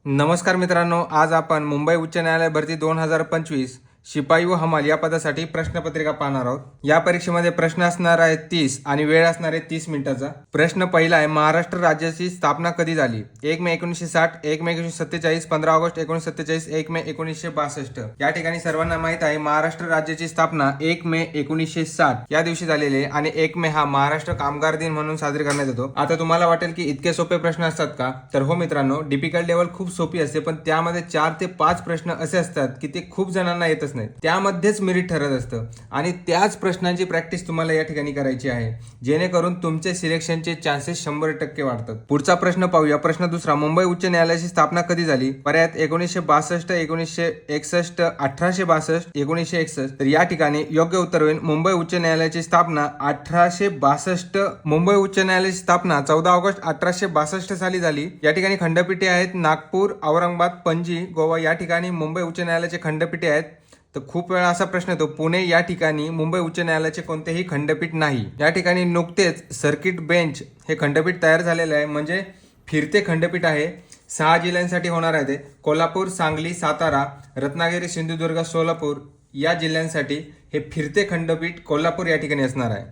नमस्कार मित्रांनो, आज आपण मुंबई उच्च न्यायालय भरती 2025 शिपाई व हमाल या पदासाठी प्रश्नपत्रिका पाहणार आहोत। या परीक्षेमध्ये प्रश्न असणार आहे 30 आणि वेळ असणार आहे 30 मिनिटाचा। प्रश्न पहिला आहे, महाराष्ट्र राज्याची स्थापना कधी झाली? 1 मे 1960, 1 मे 1947, 15 ऑगस्ट 1947, 1 मे 1962। या ठिकाणी सर्वांना माहित आहे महाराष्ट्र राज्याची स्थापना 1 मे 1960 या दिवशी झालेली आहे आणि 1 मे हा महाराष्ट्र कामगार दिन म्हणून साजरी करण्यात येतो। आता तुम्हाला वाटेल की इतके सोपे प्रश्न असतात का? तर हो मित्रांनो, डिफिकल्ट लेवल खूप सोपी असते, पण त्यामध्ये 4 ते 5 प्रश्न असे असतात की ते खूप जणांना येतच नाही, त्यामध्येच मेरिट ठरत असतं आणि त्याच प्रश्नांची प्रॅक्टिस तुम्हाला या ठिकाणी करायची आहे, जेणेकरून तुमचे सिलेक्शनचे चान्सेस 100% वाढतात। पुढचा प्रश्न पाहूया। प्रश्न दुसरा, मुंबई उच्च न्यायालयाची स्थापना कधी झाली? पर्यायात 1962, 1961, 1862, 1961। तर या ठिकाणी योग्य उत्तर होईल मुंबई उच्च न्यायालयाची स्थापना 1862। मुंबई उच्च न्यायालयाची स्थापना 14 ऑगस्ट 1862 साली झाली। या ठिकाणी खंडपीठे आहेत नागपूर, औरंगाबाद, पणजी, गोवा या ठिकाणी मुंबई उच्च न्यायालयाचे खंडपीठे आहेत। तर खूप वेळा असा प्रश्न येतो, पुणे या ठिकाणी मुंबई उच्च न्यायालयाचे कोणतेही खंडपीठ नाही। या ठिकाणी नुकतेच सर्किट बेंच हे खंडपीठ तयार झालेले आहे, म्हणजे फिरते खंडपीठ आहे। 6 जिल्ह्यांसाठी होणार आहे ते, कोल्हापूर, सांगली, सातारा, रत्नागिरी, सिंधुदुर्ग, सोलापूर या जिल्ह्यांसाठी हे फिरते खंडपीठ कोल्हापूर या ठिकाणी असणार आहे।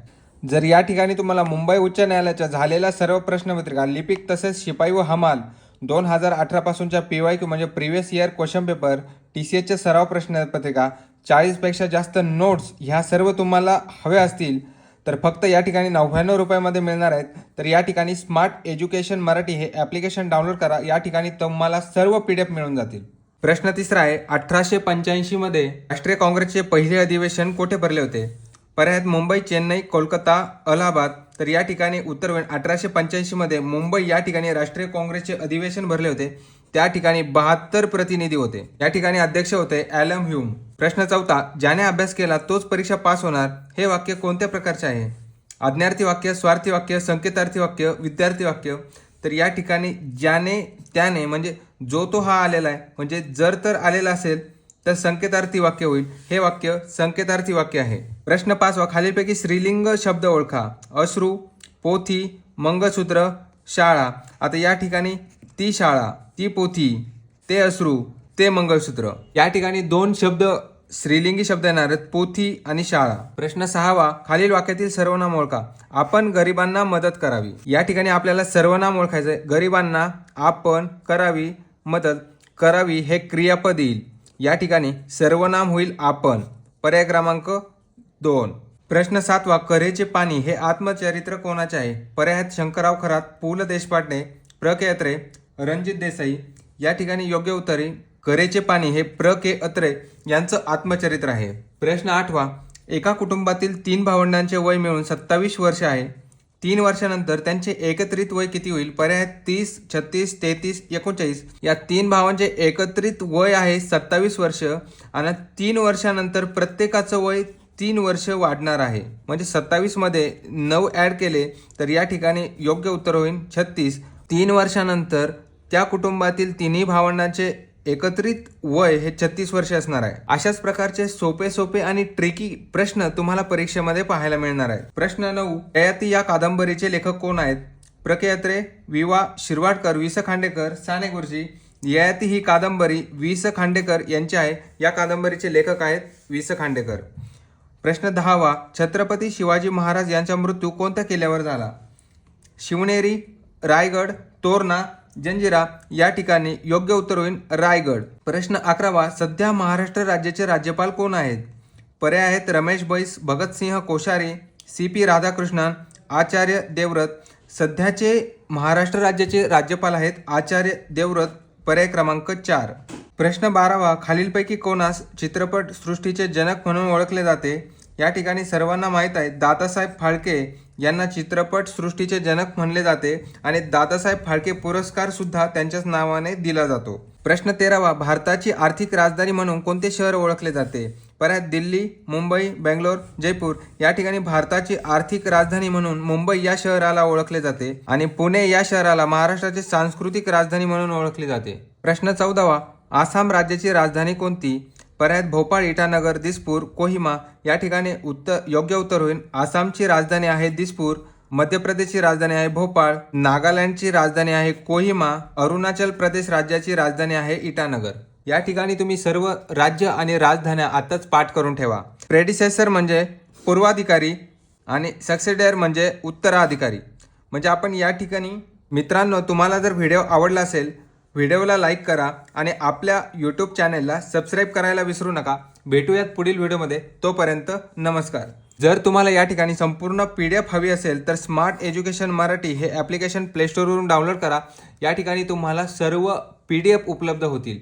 जर या ठिकाणी तुम्हाला मुंबई उच्च न्यायालयाच्या झालेल्या सर्व प्रश्नपत्रिका लिपिक तसेच शिपाई व हमाल 2018 पासूनच्या PYQ म्हणजे प्रिव्हियस इयर क्वेश्चन पेपर, TCSच्या सराव प्रश्नपत्रिका, 40 पेक्षा जास्त नोट्स ह्या सर्व तुम्हाला हवे असतील तर फक्त या ठिकाणी 99 रुपयामध्ये मिळणार आहेत। तर या ठिकाणी स्मार्ट एज्युकेशन मराठी हे ॲप्लिकेशन डाउनलोड करा, या ठिकाणी तुम्हाला सर्व PDF मिळून जातील। प्रश्न तिसरा आहे, 1885 मध्ये राष्ट्रीय काँग्रेसचे पहिले अधिवेशन कोठे भरले होते? पर्यायात मुंबई, चेन्नई, कोलकाता, अलाहाबाद। तर या ठिकाणी उत्तर होईल 1885 मध्ये मुंबई या ठिकाणी राष्ट्रीय काँग्रेसचे अधिवेशन भरले होते। त्या ठिकाणी 72 प्रतिनिधी होते। या ठिकाणी अध्यक्ष होते ॲलम ह्यूम। प्रश्न चौथा, ज्याने अभ्यास केला तोच परीक्षा पास होणार हे वाक्य कोणत्या प्रकारचे आहे? आज्ञार्थी वाक्य, स्वार्थी वाक्य, संकेतार्थी वाक्य, विद्यार्थी वाक्य। तर या ठिकाणी ज्याने त्याने म्हणजे जो तो हा आलेला आहे, म्हणजे जर तर आलेला असेल तर संकेतार्थी वाक्य होईल। हे वाक्य संकेतार्थी वाक्य आहे। प्रश्न 5वा, खालीलपैकी स्त्रीलिंग शब्द ओळखा। अश्रू, पोथी, मंगळसूत्र, शाळा। आता या ठिकाणी ती शाळा, ती पोथी, ते अश्रू, ते मंगळसूत्र या ठिकाणी 2 शब्द स्त्रीलिंगी शब्द येणार आहेत, पोथी आणि शाळा। प्रश्न 6वा, खालील वाक्यातील सर्वनाम ओळखा। आपण गरिबांना मदत करावी। या ठिकाणी आपल्याला सर्वनाम ओळखायचं आहे। गरिबांना आपण करावी, मदत करावी हे क्रियापद येईल। या ठिकाणी सर्वनाम होईल आपण। पर्याय क्रमांक 2। प्रश्न 7वा, करेचे पाणी हे आत्मचरित्र कोणाचे आहे? पर्यायात शंकरराव खरात, पु ल देशपांडे, प्र के अत्रे, रणजित देसाई। या ठिकाणी योग्य उत्तर आहे करेचे पाणी हे प्र के अत्रे यांचं आत्मचरित्र आहे। प्रश्न 8वा, एका कुटुंबातील 3 भावंडांचे वय मिळून 27 वर्ष आहे। 3 वर्षानंतर त्यांचे एकत्रित वय किती होईल? पर्याय 30, 36, 33, 39। या 3 भावांचे एकत्रित वय आहे 27 वर्ष आणि 3 वर्षानंतर प्रत्येकाचं वय 3 वर्ष वाढणार आहे, म्हणजे 27 मध्ये 9 ऍड केले तर या ठिकाणी योग्य उत्तर होईल 36। 3 वर्षानंतर त्या कुटुंबातील 3ही भावंडांचे एकत्रित वय हे 36 वर्ष असणार आहे। अशाच प्रकारचे सोपे आणि ट्रिकी प्रश्न तुम्हाला परीक्षेमध्ये पाहायला मिळणार आहेत। प्रश्न 9, ययाती या कादंबरीचे लेखक कोण आहेत? प्र के अत्रे, वि.वा. शिरवाडकर, वि स खांडेकर, साने गुरुजी। ययाती ही कादंबरी वि स खांडेकर यांची आहे। या कादंबरीचे लेखक आहेत वि स खांडेकर। प्रश्न 10वा, छत्रपती शिवाजी महाराज यांचा मृत्यू कोणत्या किल्ल्यावर झाला? शिवनेरी, रायगड, तोरणा, जंजिरा। या ठिकाणी योग्य उत्तर होईल रायगड। प्रश्न 11वा, सध्या महाराष्ट्र राज्याचे राज्यपाल कोण आहेत? पर्याय आहेत रमेश बैस, भगतसिंह कोश्यारी, CP राधाकृष्णन, आचार्य देवव्रत। सध्याचे महाराष्ट्र राज्याचे राज्यपाल आहेत आचार्य देवव्रत। पर्याय क्रमांक 4। प्रश्न 12वा, खालीलपैकी कोणास चित्रपट सृष्टीचे जनक म्हणून ओळखले जाते? या ठिकाणी सर्वांना माहीत आहे दादासाहेब फाळके यांना चित्रपट सृष्टीचे जनक म्हणले जाते आणि दादासाहेब फाळके पुरस्कार सुद्धा त्यांच्याच नावाने दिला जातो। प्रश्न 13वा, भारताची आर्थिक राजधानी म्हणून कोणते शहर ओळखले जाते? पर्याय दिल्ली, मुंबई, बेंगलोर, जयपूर। या ठिकाणी भारताची आर्थिक राजधानी म्हणून मुंबई या शहराला ओळखले जाते आणि पुणे या शहराला महाराष्ट्राची सांस्कृतिक राजधानी म्हणून ओळखले जाते। प्रश्न 14वा, आसाम राज्याची राजधानी कोणती? पर्यायात भोपाळ, इटानगर, दिसपूर, कोहिमा। या ठिकाणी योग्य उत्तर होईल आसामची राजधानी आहे दिसपूर मध्य प्रदेशची राजधानी आहे भोपाळ, नागालँडची राजधानी आहे कोहिमा, अरुणाचल प्रदेश राज्याची राजधानी आहे इटानगर। या ठिकाणी तुम्ही सर्व राज्य आणि राजधान्या आताच पाठ करून ठेवा। प्रेडिसेसर म्हणजे पूर्वाधिकारी आणि सक्सेडर म्हणजे उत्तराधिकारी। म्हणजे आपण या ठिकाणी मित्रांनो, तुम्हाला जर व्हिडिओ आवडला असेल, व्हिडिओला लाईक करा आणि आपल्या यूट्यूब चॅनेलला सबस्क्राईब करायला विसरू नका। भेटूयात पुढील व्हिडिओमध्ये, तोपर्यंत नमस्कार। जर तुम्हाला या ठिकाणी संपूर्ण PDF हवी असेल तर स्मार्ट एज्युकेशन मराठी हे ॲप्लिकेशन प्ले स्टोरवरून डाउनलोड करा। या ठिकाणी तुम्हाला सर्व PDF उपलब्ध होतील।